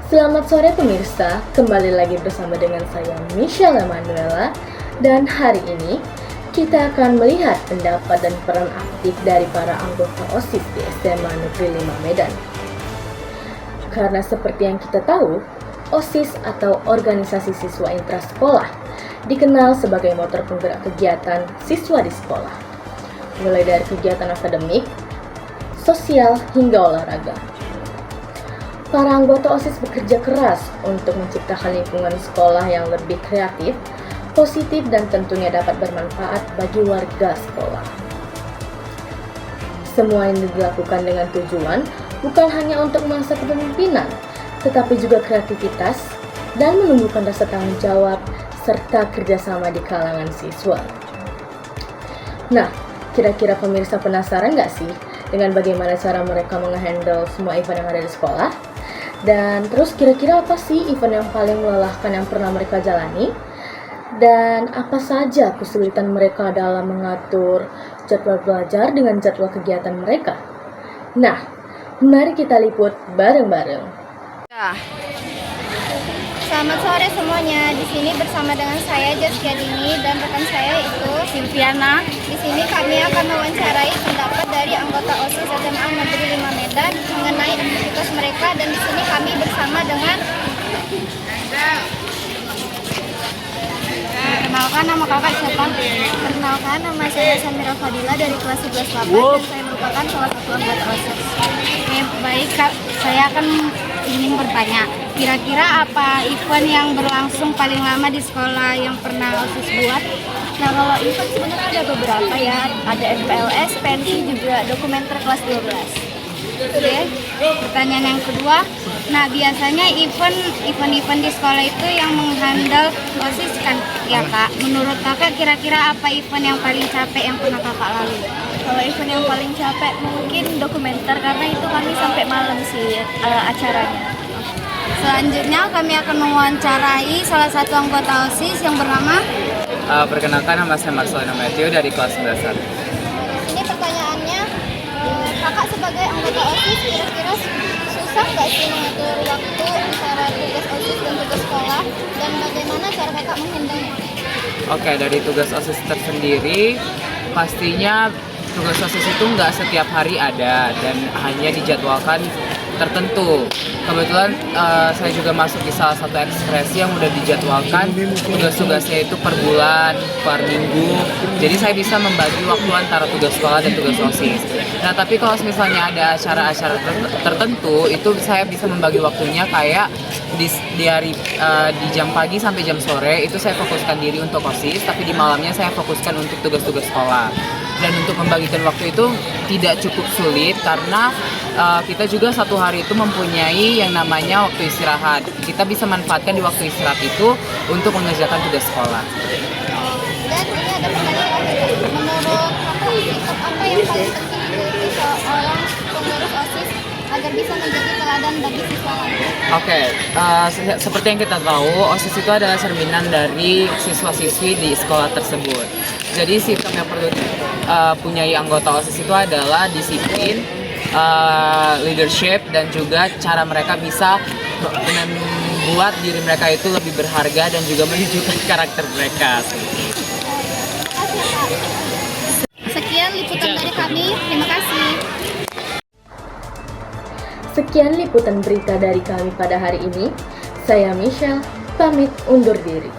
Selamat sore pemirsa, kembali lagi bersama dengan saya Michelle Emanuela. Dan hari ini kita akan melihat pendapat dan peran aktif dari para anggota OSIS di SMA Negeri 5 Medan. Karena seperti yang kita tahu, OSIS atau Organisasi Siswa Intrasekolah dikenal sebagai motor penggerak kegiatan siswa di sekolah, mulai dari kegiatan akademik, sosial, hingga olahraga. Para anggota OSIS bekerja keras untuk menciptakan lingkungan sekolah yang lebih kreatif, positif, dan tentunya dapat bermanfaat bagi warga sekolah. Semua ini dilakukan dengan tujuan bukan hanya untuk masa kepemimpinan, tetapi juga kreativitas dan menumbuhkan rasa tanggung jawab serta kerjasama di kalangan siswa. Nah, kira-kira pemirsa penasaran nggak sih dengan bagaimana cara mereka menghandle semua event yang ada di sekolah? Dan terus kira-kira apa sih event yang paling melelahkan yang pernah mereka jalani? Dan apa saja kesulitan mereka dalam mengatur jadwal belajar dengan jadwal kegiatan mereka? Nah, mari kita liput bareng-bareng. Selamat sore semuanya. Di sini bersama dengan saya Jaskia Dini dan rekan saya itu Silviana. Di sini kami akan mewawancarai pendapat dari anggota OSIS SMA Negeri 5 Medan mengenai aktivitas mereka, dan di sini kami bersama dengan Perkenalkan, nama kakak siapa? perkenalkan, nama saya Samira Fadila dari kelas 11 8 dan saya merupakan salah satu anggota OSIS. Oke, baik kak. Saya akan ingin bertanya, kira-kira apa event yang berlangsung paling lama di sekolah yang pernah OSIS buat? Nah, kalau event sebenarnya ada beberapa ya, ada MPLS, pensi, juga dokumenter kelas 12. Oke, pertanyaan yang kedua, nah biasanya event di sekolah itu yang menghandle OSIS kan ya kak? Menurut kakak kira-kira apa event yang paling capek yang pernah kakak lalui? Kalau event yang paling capek mungkin dokumenter, karena itu kami sampai malam sih acaranya. Selanjutnya kami akan mewawancarai salah satu anggota OSIS yang bernama Perkenalkan, nama saya Marcelino Matthew dari kelas 11. Ini pertanyaannya, kakak sebagai anggota OSIS kira-kira susah nggak sih mengatur waktu antara tugas OSIS dan tugas sekolah, dan bagaimana cara kakak menghandle-nya? Oke, dari tugas OSIS tersendiri, pastinya tugas OSIS itu nggak setiap hari ada dan hanya dijadwalkan tertentu. Kebetulan saya juga masuk di salah satu ekspresi yang udah dijadwalkan tugas-tugasnya itu per bulan, per minggu. Jadi saya bisa membagi waktu antara tugas sekolah dan tugas OSIS. Nah, tapi kalau misalnya ada acara-acara tertentu, itu saya bisa membagi waktunya kayak di hari di jam pagi sampai jam sore itu saya fokuskan diri untuk OSIS, tapi di malamnya saya fokuskan untuk tugas-tugas sekolah. Dan untuk membagikan waktu itu tidak cukup sulit karena kita juga satu hari itu mempunyai yang namanya waktu istirahat. Kita bisa manfaatkan di waktu istirahat itu untuk mengerjakan tugas sekolah. Dan ini ada pertanyaan, menurut kakak sikap apa yang paling penting dimiliki seorang pengurus OSIS agar bisa menjadi teladan bagi siswa lain? Oke, seperti yang kita tahu, OSIS itu adalah cerminan dari siswa-siswi di sekolah tersebut. Jadi sikap yang perlu punyai anggota OSIS itu adalah disiplin, leadership, dan juga cara mereka bisa membuat diri mereka itu lebih berharga dan juga menunjukkan karakter mereka. Sekian liputan dari kami, terima kasih. Sekian liputan berita dari kami pada hari ini. Saya Michelle, pamit undur diri.